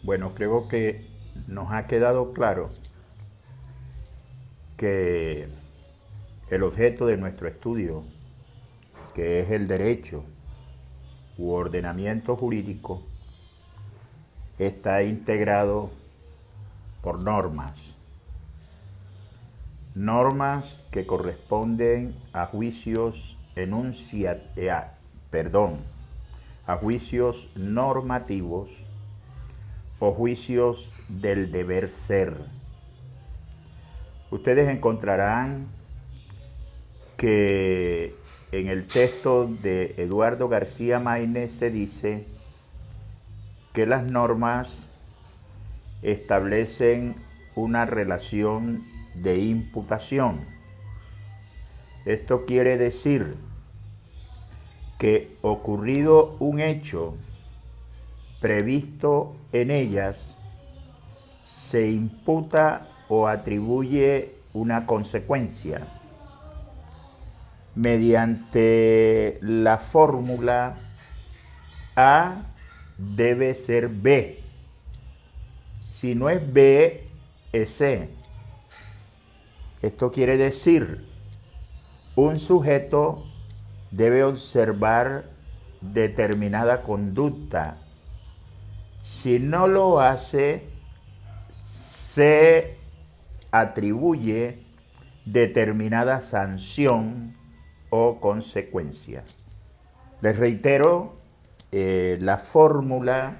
Bueno, creo que nos ha quedado claro que el objeto de nuestro estudio, que es el derecho u ordenamiento jurídico, está integrado por normas que corresponden a juicios a juicios normativos o juicios del deber ser. Ustedes encontrarán que en el texto de Eduardo García Maínez se dice que las normas establecen una relación de imputación. Esto quiere decir que ocurrido un hecho previsto en ellas, se imputa o atribuye una consecuencia mediante la fórmula A debe ser B. Si no es B, es C. Esto quiere decir, un sujeto debe observar determinada conducta. Si no lo hace, se atribuye determinada sanción o consecuencia. Les reitero, la fórmula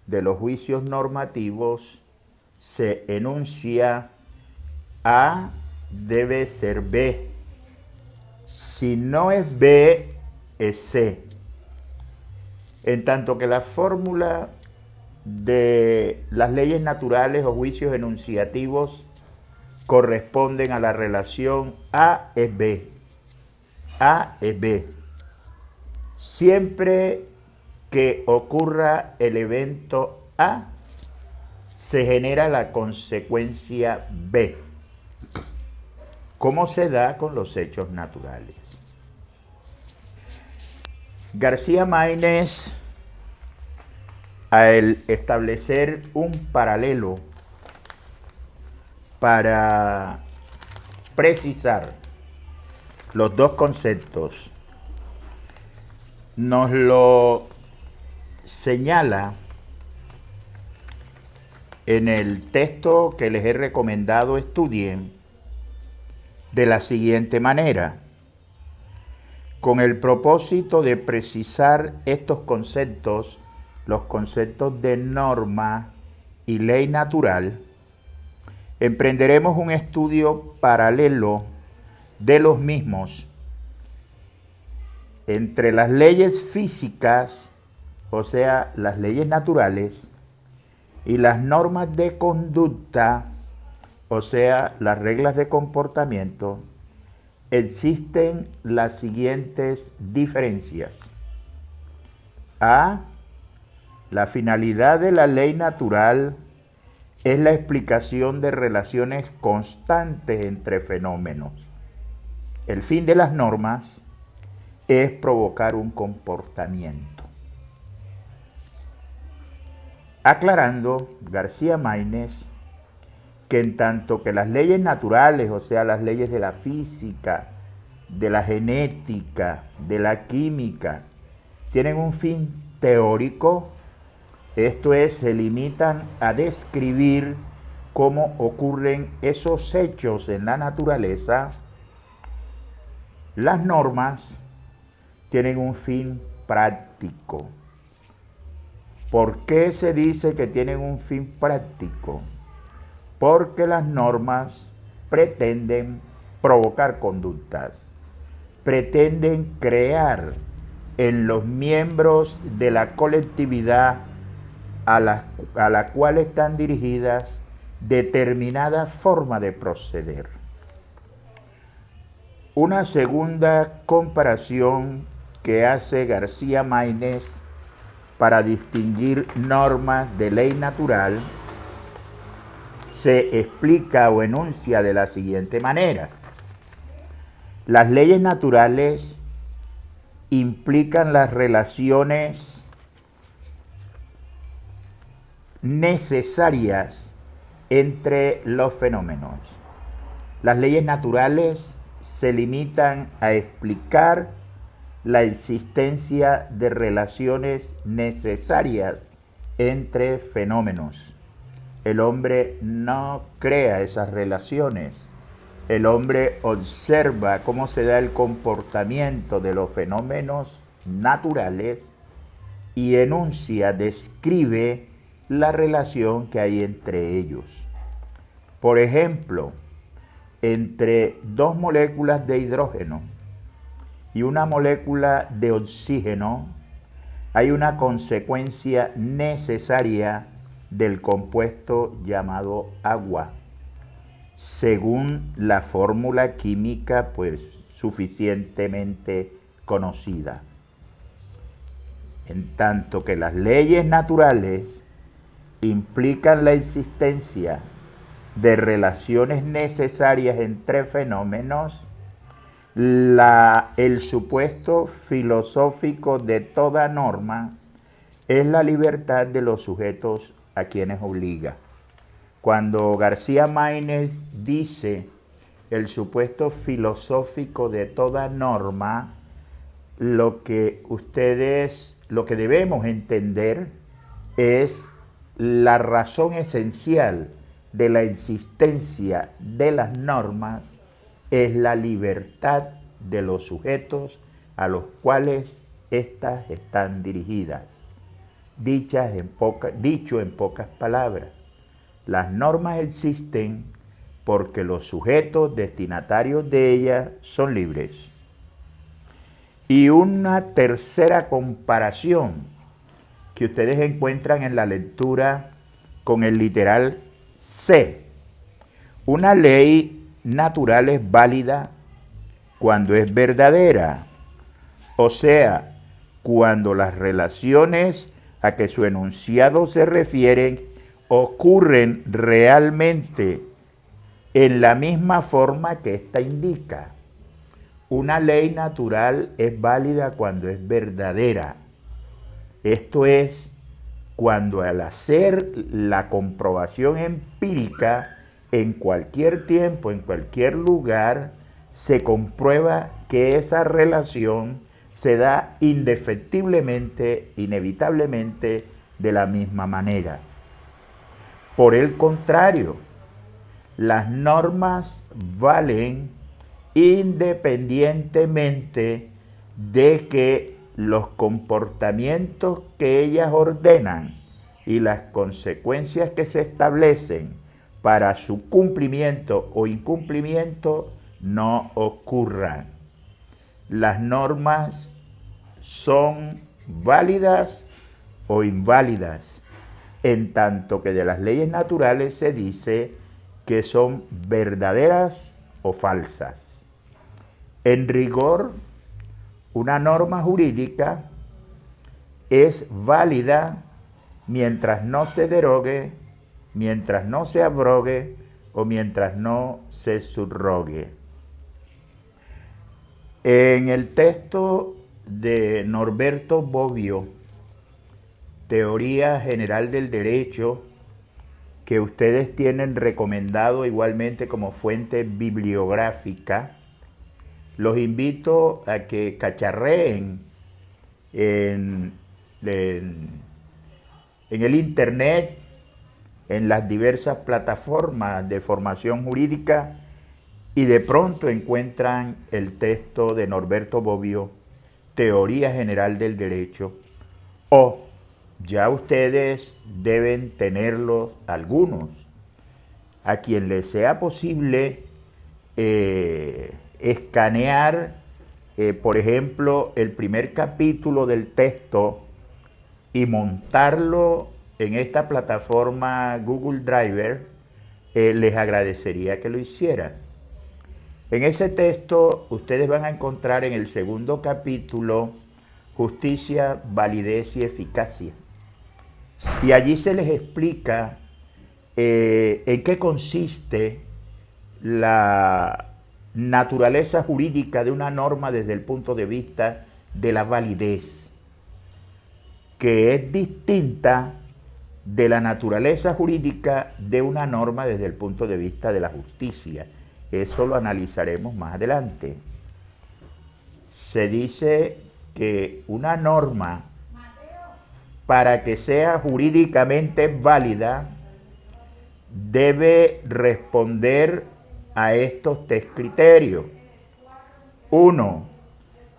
de los juicios normativos se enuncia: A debe ser B. Si no es B, es C. En tanto que la fórmula de las leyes naturales o juicios enunciativos corresponden a la relación A es B. A es B. Siempre que ocurra el evento A, se genera la consecuencia B. ¿Cómo se da con los hechos naturales? García Maínez, al establecer un paralelo para precisar los dos conceptos, nos lo señala en el texto que les he recomendado estudien de la siguiente manera: con el propósito de precisar estos conceptos, los conceptos de norma y ley natural, emprenderemos un estudio paralelo de los mismos entre las leyes físicas, o sea, las leyes naturales, y las normas de conducta, o sea, las reglas de comportamiento. Existen las siguientes diferencias. A. La finalidad de la ley natural es la explicación de relaciones constantes entre fenómenos. El fin de las normas es provocar un comportamiento. Aclarando, García Maínez, que en tanto que las leyes naturales, o sea, las leyes de la física, de la genética, de la química, tienen un fin teórico, esto es, se limitan a describir cómo ocurren esos hechos en la naturaleza. Las normas tienen un fin práctico. ¿Por qué se dice que tienen un fin práctico? Porque las normas pretenden provocar conductas, pretenden crear en los miembros de la colectividad a la cual están dirigidas determinada forma de proceder. Una segunda comparación que hace García Maínez para distinguir normas de ley natural se explica o enuncia de la siguiente manera: las leyes naturales implican las relaciones necesarias entre los fenómenos. Las leyes naturales se limitan a explicar la existencia de relaciones necesarias entre fenómenos. El hombre no crea esas relaciones. El hombre observa cómo se da el comportamiento de los fenómenos naturales y enuncia, describe la relación que hay entre ellos. Por ejemplo, entre dos moléculas de hidrógeno y una molécula de oxígeno hay una consecuencia necesaria del compuesto llamado agua, según la fórmula química pues suficientemente conocida. En tanto que las leyes naturales implican la existencia de relaciones necesarias entre fenómenos, el supuesto filosófico de toda norma es la libertad de los sujetos a quienes obliga. Cuando García Máinez dice el supuesto filosófico de toda norma, lo que debemos entender es la razón esencial de la existencia de las normas es la libertad de los sujetos a los cuales éstas están dirigidas. Dicho en pocas palabras, las normas existen porque los sujetos destinatarios de ellas son libres. Y una tercera comparación que ustedes encuentran en la lectura con el literal C. Una ley natural es válida cuando es verdadera, o sea, cuando las relaciones a que su enunciado se refieren ocurren realmente en la misma forma que ésta indica. Una ley natural es válida cuando es verdadera. Esto es, cuando al hacer la comprobación empírica en cualquier tiempo, en cualquier lugar, se comprueba que esa relación se da indefectiblemente, inevitablemente, de la misma manera. Por el contrario, las normas valen independientemente de que los comportamientos que ellas ordenan y las consecuencias que se establecen para su cumplimiento o incumplimiento no ocurran. Las normas son válidas o inválidas, en tanto que de las leyes naturales se dice que son verdaderas o falsas. En rigor, una norma jurídica es válida mientras no se derogue, mientras no se abrogue o mientras no se subrogue. En el texto de Norberto Bobbio, Teoría General del Derecho, que ustedes tienen recomendado igualmente como fuente bibliográfica, los invito a que cacharreen en el internet, en las diversas plataformas de formación jurídica, y de pronto encuentran el texto de Norberto Bobbio, Teoría General del Derecho, o ya ustedes deben tenerlos algunos. A quien les sea posible escanear, por ejemplo, el primer capítulo del texto y montarlo en esta plataforma Google Drive, les agradecería que lo hicieran. En ese texto ustedes van a encontrar en el segundo capítulo Justicia, Validez y Eficacia. Y allí se les explica en qué consiste la naturaleza jurídica de una norma desde el punto de vista de la validez, que es distinta de la naturaleza jurídica de una norma desde el punto de vista de la justicia. Eso lo analizaremos más adelante. Se dice que una norma, para que sea jurídicamente válida, debe responder a estos tres criterios. 1.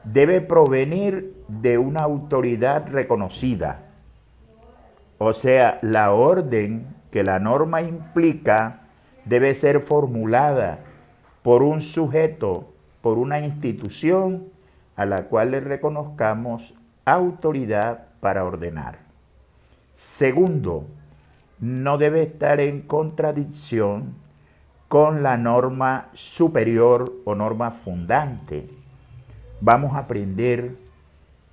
Debe provenir de una autoridad reconocida. O sea, la orden que la norma implica debe ser formulada por un sujeto, por una institución a la cual le reconozcamos autoridad para ordenar. Segundo, no debe estar en contradicción con la norma superior o norma fundante. Vamos a aprender,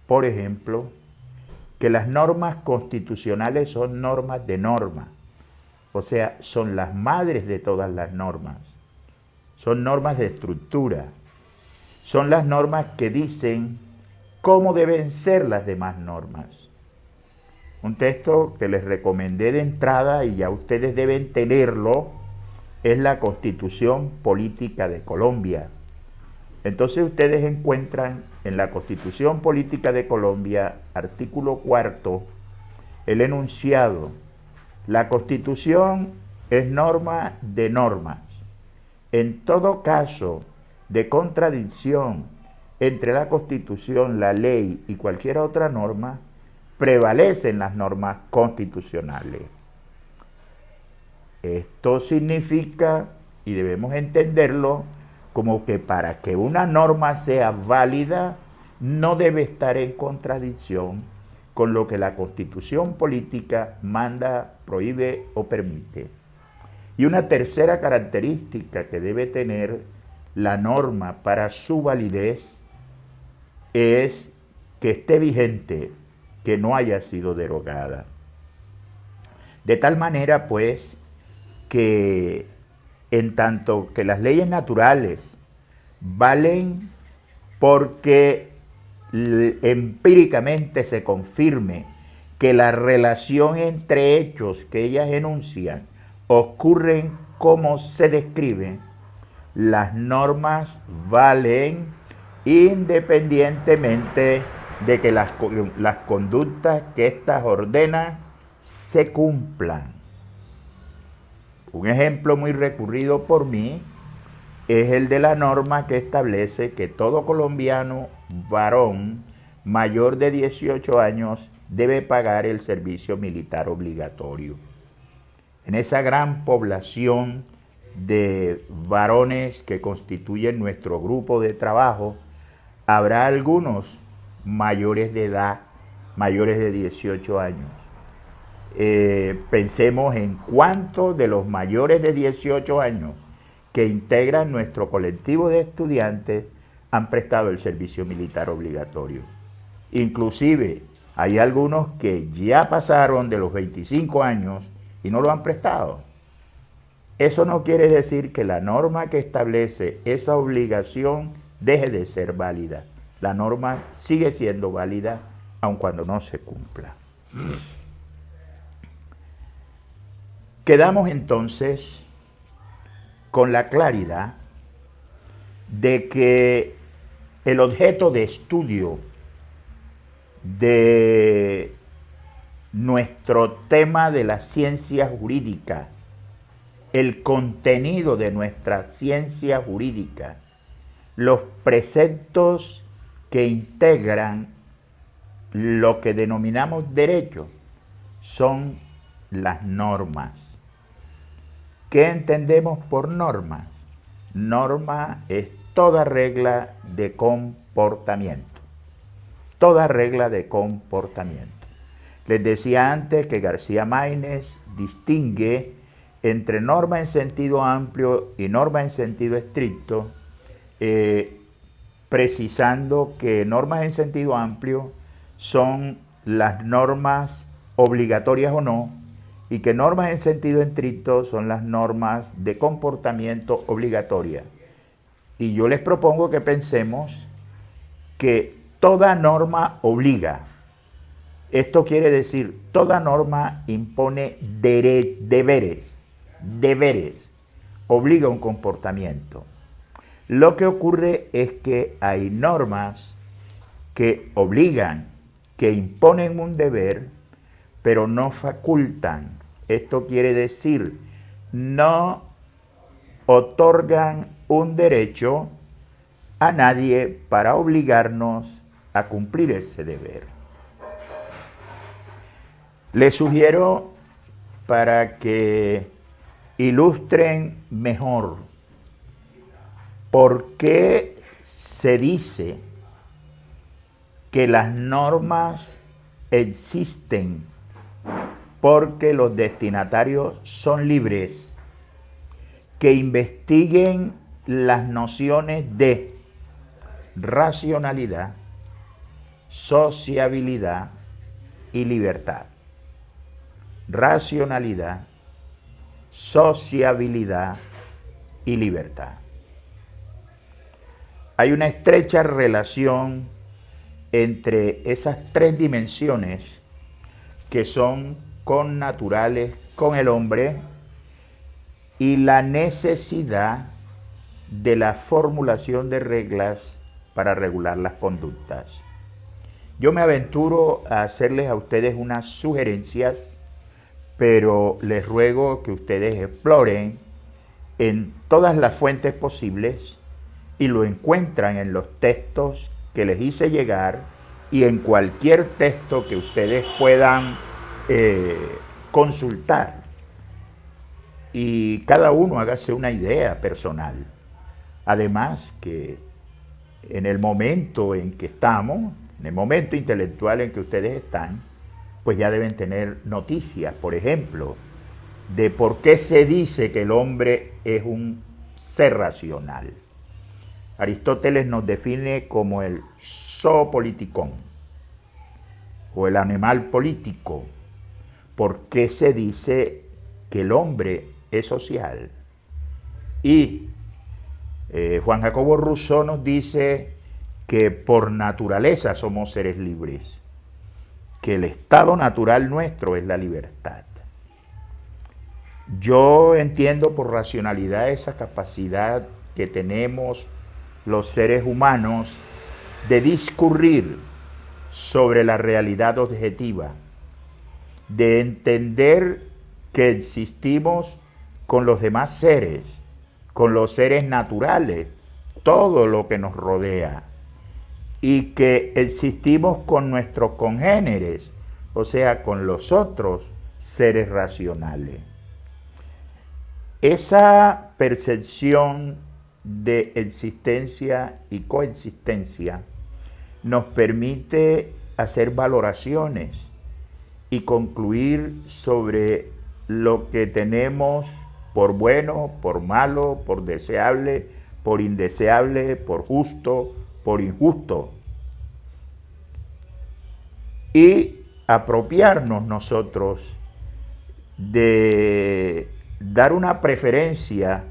por ejemplo, que las normas constitucionales son normas de norma, o sea, son las madres de todas las normas, son normas de estructura, son las normas que dicen cómo deben ser las demás normas. Un texto que les recomendé de entrada y ya ustedes deben tenerlo es la Constitución Política de Colombia. Entonces ustedes encuentran en la Constitución Política de Colombia, artículo 4, el enunciado: la Constitución es norma de normas. En todo caso de contradicción entre la Constitución, la ley y cualquier otra norma, prevalecen las normas constitucionales. Esto significa, y debemos entenderlo, como que para que una norma sea válida, no debe estar en contradicción con lo que la Constitución política manda, prohíbe o permite. Y una tercera característica que debe tener la norma para su validez es que esté vigente, que no haya sido derogada. De tal manera, pues, que en tanto que las leyes naturales valen porque empíricamente se confirme que la relación entre hechos que ellas enuncian ocurren como se describen, las normas valen independientemente de que las conductas que éstas ordenan se cumplan. Un ejemplo muy recurrido por mí es el de la norma que establece que todo colombiano varón mayor de 18 años debe pagar el servicio militar obligatorio. En esa gran población de varones que constituyen nuestro grupo de trabajo, habrá algunos mayores de edad, mayores de 18 años. Pensemos en cuántos de los mayores de 18 años que integran nuestro colectivo de estudiantes han prestado el servicio militar obligatorio. Inclusive hay algunos que ya pasaron de los 25 años y no lo han prestado. Eso no quiere decir que la norma que establece esa obligación deje de ser válida. La norma sigue siendo válida aun cuando no se cumpla. Quedamos entonces con la claridad de que el objeto de estudio de nuestro tema de la ciencia jurídica, el contenido de nuestra ciencia jurídica, los preceptos que integran lo que denominamos derecho, son las normas. ¿Qué entendemos por norma? Norma es toda regla de comportamiento. Toda regla de comportamiento. Les decía antes que García Maínez distingue entre norma en sentido amplio y norma en sentido estricto, precisando que normas en sentido amplio son las normas obligatorias o no, y que normas en sentido estricto son las normas de comportamiento obligatorias. Y yo les propongo que pensemos que toda norma obliga. Esto quiere decir, toda norma impone deberes, obliga un comportamiento. Lo que ocurre es que hay normas que obligan, que imponen un deber, pero no facultan. Esto quiere decir, no otorgan un derecho a nadie para obligarnos a cumplir ese deber. Les sugiero, para que ilustren mejor por qué se dice que las normas existen, porque los destinatarios son libres, que investiguen las nociones de racionalidad, sociabilidad y libertad. Racionalidad, sociabilidad y libertad. Hay una estrecha relación entre esas tres dimensiones que son connaturales con el hombre y la necesidad de la formulación de reglas para regular las conductas. Yo me aventuro a hacerles a ustedes unas sugerencias, pero les ruego que ustedes exploren en todas las fuentes posibles y lo encuentran en los textos que les hice llegar y en cualquier texto que ustedes puedan consultar. Y cada uno hágase una idea personal. Además que en el momento en que estamos, en el momento intelectual en que ustedes están, pues ya deben tener noticias, por ejemplo, de por qué se dice que el hombre es un ser racional. Aristóteles nos define como el zoopoliticón, o el animal político. ¿Por qué se dice que el hombre es social? Y Juan Jacobo Rousseau nos dice que por naturaleza somos seres libres, que el estado natural nuestro es la libertad. Yo entiendo por racionalidad esa capacidad que tenemos los seres humanos de discurrir sobre la realidad objetiva, de entender que existimos con los demás seres, con los seres naturales, todo lo que nos rodea, y que existimos con nuestros congéneres, o sea, con los otros seres racionales. Esa percepción de existencia y coexistencia nos permite hacer valoraciones y concluir sobre lo que tenemos por bueno, por malo, por deseable, por indeseable, por justo, por injusto. Y apropiarnos nosotros de dar una preferencia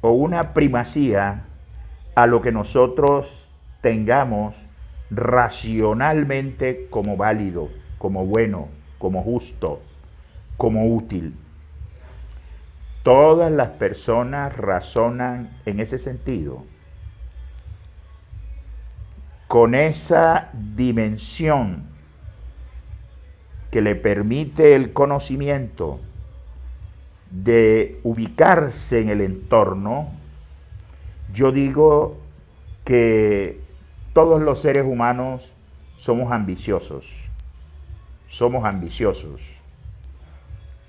o una primacía a lo que nosotros tengamos racionalmente como válido, como bueno, como justo, como útil. Todas las personas razonan en ese sentido, con esa dimensión que le permite el conocimiento de ubicarse en el entorno. Yo digo que todos los seres humanos somos ambiciosos. Somos ambiciosos.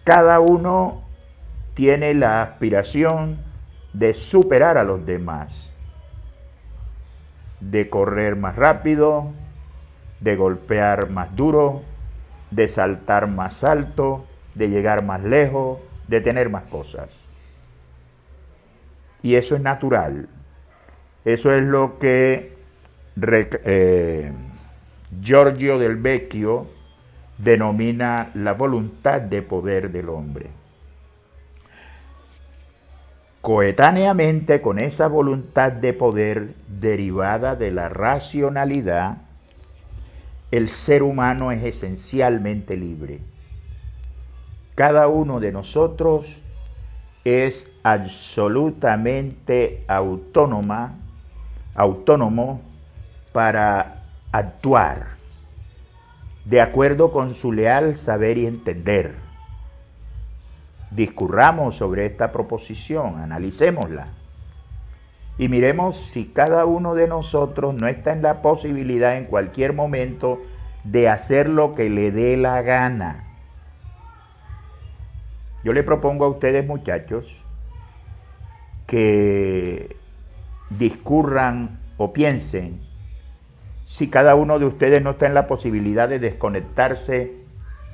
Cada uno tiene la aspiración de superar a los demás, de correr más rápido, de golpear más duro, de saltar más alto, de llegar más lejos, de tener más cosas. Y eso es natural. Eso es lo que Giorgio del Vecchio denomina la voluntad de poder del hombre. Coetáneamente con esa voluntad de poder derivada de la racionalidad, el ser humano es esencialmente libre. Cada uno de nosotros es absolutamente autónomo para actuar de acuerdo con su leal saber y entender. Discurramos sobre esta proposición, analicémosla y miremos si cada uno de nosotros no está en la posibilidad en cualquier momento de hacer lo que le dé la gana. Yo le propongo a ustedes, muchachos, que discurran o piensen si cada uno de ustedes no está en la posibilidad de desconectarse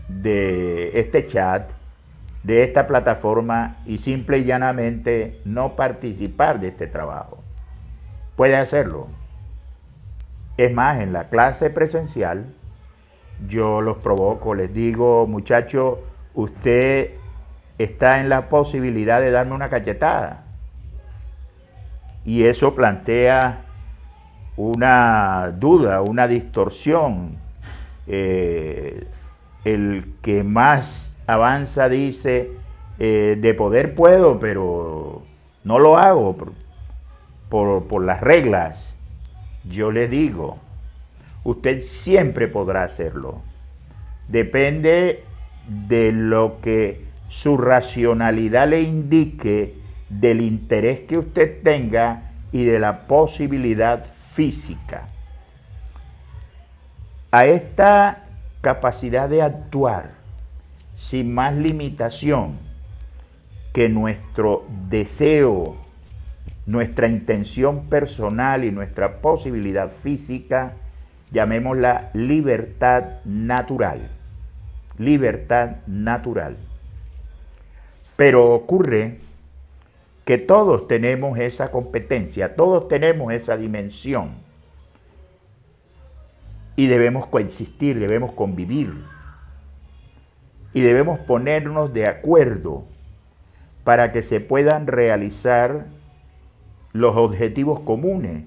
de este chat, de esta plataforma y simple y llanamente no participar de este trabajo. Puede hacerlo. Es más, en la clase presencial yo los provoco, les digo, muchacho, usted está en la posibilidad de darme una cachetada. Y eso plantea una duda, una distorsión. El que más avanza dice, de poder puedo, pero no lo hago por las reglas. Yo le digo, usted siempre podrá hacerlo. Depende de lo que su racionalidad le indique, del interés que usted tenga y de la posibilidad física. A esta capacidad de actuar sin más limitación que nuestro deseo, nuestra intención personal y nuestra posibilidad física, llamémosla libertad natural. Libertad natural. Pero ocurre que todos tenemos esa competencia, todos tenemos esa dimensión y debemos coexistir, debemos convivir y debemos ponernos de acuerdo para que se puedan realizar los objetivos comunes.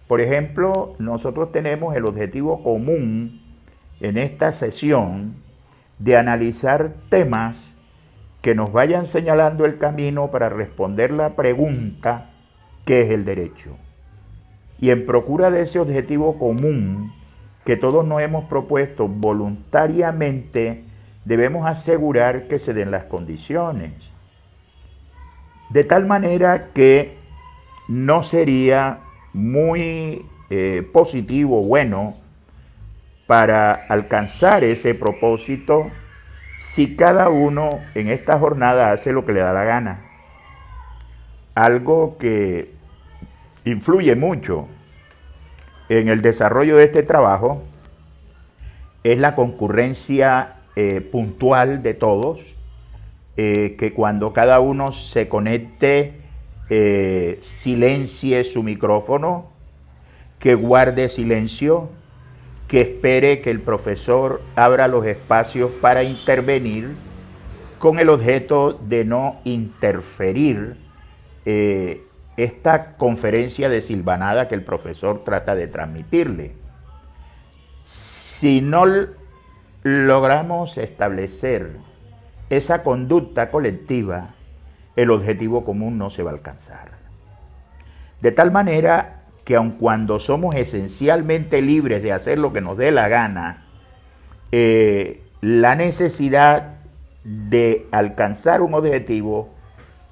Por ejemplo, nosotros tenemos el objetivo común en esta sesión de analizar temas que nos vayan señalando el camino para responder la pregunta, ¿qué es el derecho? Y en procura de ese objetivo común que todos nos hemos propuesto voluntariamente, debemos asegurar que se den las condiciones. De tal manera que no sería muy positivo, bueno, para alcanzar ese propósito, si cada uno en esta jornada hace lo que le da la gana. Algo que influye mucho en el desarrollo de este trabajo es la concurrencia puntual de todos, que cuando cada uno se conecte, silencie su micrófono, que guarde silencio, que espere que el profesor abra los espacios para intervenir con el objeto de no interferir esta conferencia de silvanada que el profesor trata de transmitirle. Si no logramos establecer esa conducta colectiva, el objetivo común no se va a alcanzar. De tal manera que aun cuando somos esencialmente libres de hacer lo que nos dé la gana, la necesidad de alcanzar un objetivo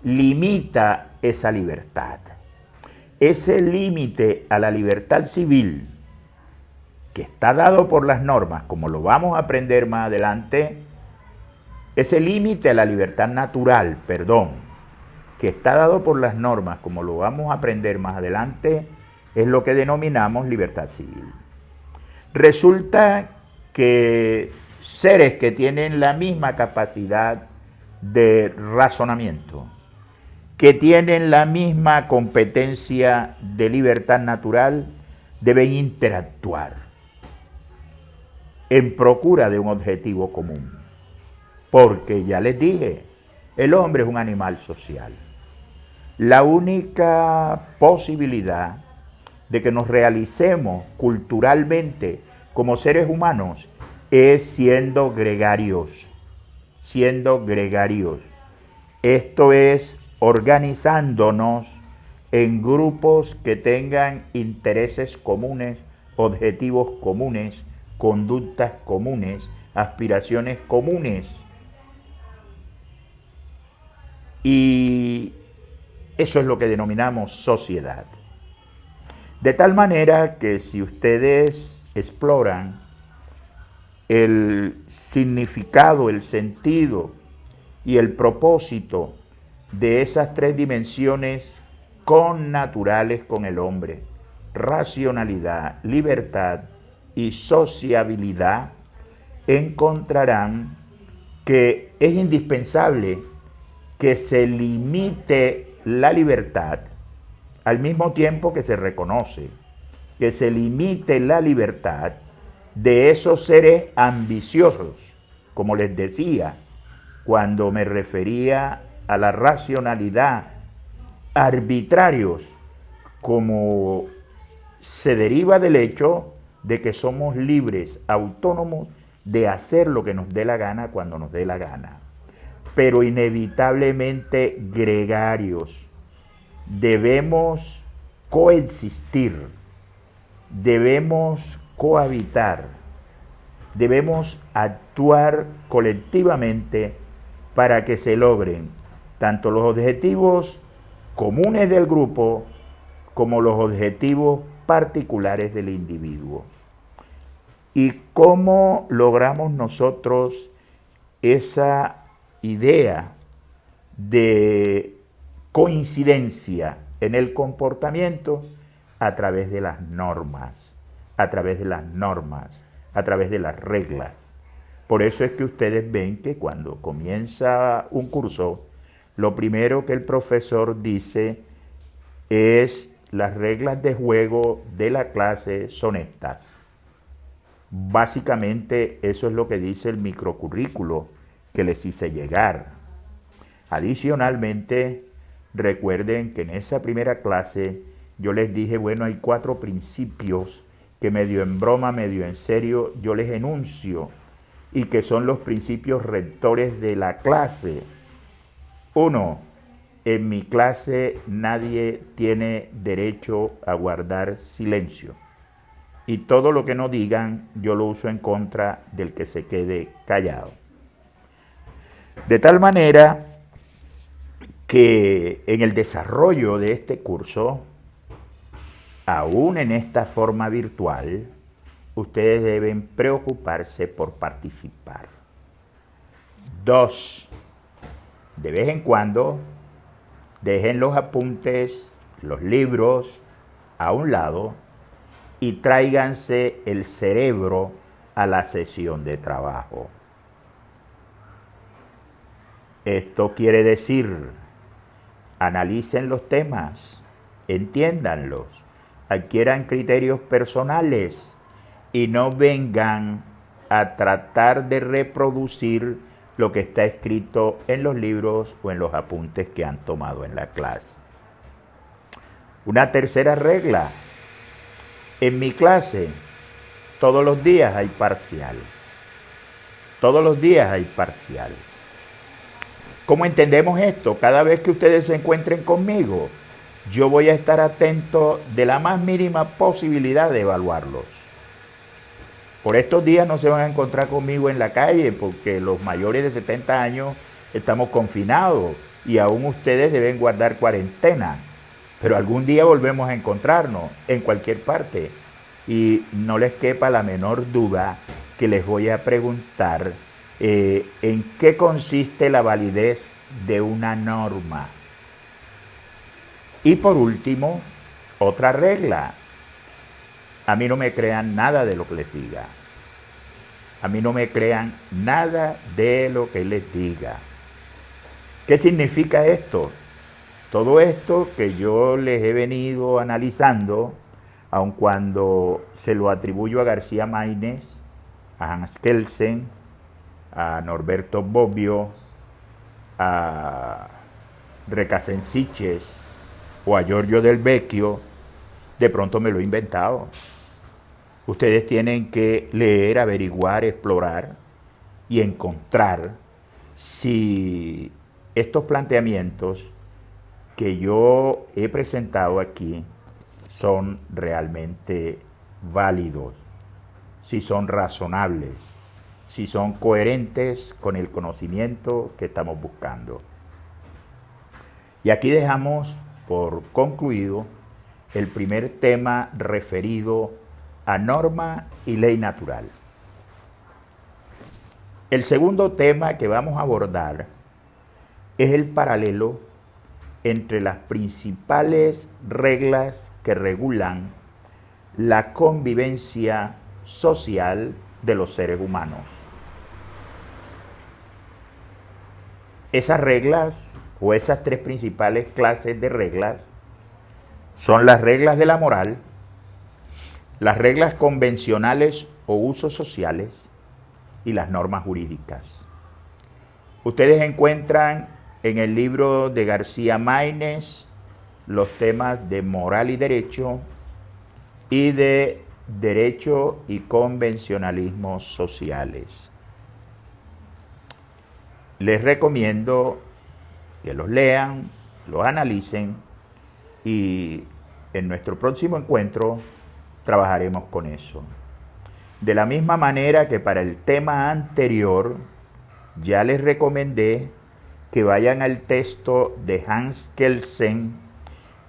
limita esa libertad. Ese límite a la libertad civil, que está dado por las normas, como lo vamos a aprender más adelante, ese límite a la libertad natural, que está dado por las normas, como lo vamos a aprender más adelante, es lo que denominamos libertad civil. Resulta que seres que tienen la misma capacidad de razonamiento, que tienen la misma competencia de libertad natural, deben interactuar en procura de un objetivo común. Porque ya les dije, el hombre es un animal social. La única posibilidad de que nos realicemos culturalmente como seres humanos es siendo gregarios, siendo gregarios. Esto es organizándonos en grupos que tengan intereses comunes, objetivos comunes, conductas comunes, aspiraciones comunes. Y eso es lo que denominamos sociedad. De tal manera que si ustedes exploran el significado, el sentido y el propósito de esas tres dimensiones connaturales con el hombre, racionalidad, libertad y sociabilidad, encontrarán que es indispensable que se limite la libertad al mismo tiempo que se reconoce que se limite la libertad de esos seres ambiciosos, como les decía, cuando me refería a la racionalidad, arbitrarios, como se deriva del hecho de que somos libres, autónomos, de hacer lo que nos dé la gana cuando nos dé la gana, pero inevitablemente gregarios. Debemos coexistir, debemos cohabitar, debemos actuar colectivamente para que se logren tanto los objetivos comunes del grupo como los objetivos particulares del individuo. ¿Y cómo logramos nosotros esa idea de coincidencia en el comportamiento? A través de las normas, a través de las normas, a través de las reglas. Por eso es que ustedes ven que cuando comienza un curso, lo primero que el profesor dice es: las reglas de juego de la clase son estas. Básicamente eso es lo que dice el microcurrículo que les hice llegar. Adicionalmente, recuerden que en esa primera clase yo les dije, bueno, hay 4 principios que medio en broma, medio en serio, yo les enuncio y que son los principios rectores de la clase. 1. En mi clase nadie tiene derecho a guardar silencio. Y todo lo que no digan, yo lo uso en contra del que se quede callado. De tal manera que en el desarrollo de este curso, aún en esta forma virtual, ustedes deben preocuparse por participar. 2. De vez en cuando, dejen los apuntes, los libros a un lado y tráiganse el cerebro a la sesión de trabajo. Esto quiere decir, analicen los temas, entiéndanlos, adquieran criterios personales y no vengan a tratar de reproducir lo que está escrito en los libros o en los apuntes que han tomado en la clase. Una tercera regla: en mi clase todos los días hay parcial. Todos los días hay parcial. ¿Cómo entendemos esto? Cada vez que ustedes se encuentren conmigo, yo voy a estar atento de la más mínima posibilidad de evaluarlos. Por estos días no se van a encontrar conmigo en la calle porque los mayores de 70 años estamos confinados y aún ustedes deben guardar cuarentena. Pero algún día volvemos a encontrarnos en cualquier parte y no les quepa la menor duda que les voy a preguntar en qué consiste la validez de una norma. Y por último, otra regla: a mí no me crean nada de lo que les diga. A mí no me crean nada de lo que les diga. ¿Qué significa esto? Todo esto que yo les he venido analizando, aun cuando se lo atribuyo a García Maínez, a Hans Kelsen, a Norberto Bobbio, a Recassensiches o a Giorgio Del Vecchio, de pronto me lo he inventado. Ustedes tienen que leer, averiguar, explorar y encontrar si estos planteamientos que yo he presentado aquí son realmente válidos, si son razonables, si son coherentes con el conocimiento que estamos buscando. Y aquí dejamos por concluido el primer tema referido a norma y ley natural. El segundo tema que vamos a abordar es el paralelo entre las principales reglas que regulan la convivencia social de los seres humanos. Esas reglas o esas tres principales clases de reglas son las reglas de la moral, las reglas convencionales o usos sociales y las normas jurídicas. Ustedes encuentran en el libro de García Maínez los temas de moral y derecho y de derecho y convencionalismos sociales. Les recomiendo que los lean, los analicen y en nuestro próximo encuentro trabajaremos con eso. De la misma manera que para el tema anterior ya les recomendé que vayan al texto de Hans Kelsen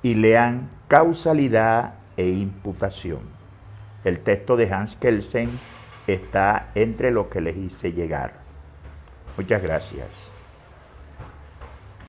y lean causalidad e imputación. El texto de Hans Kelsen está entre lo que les hice llegar. Muchas gracias.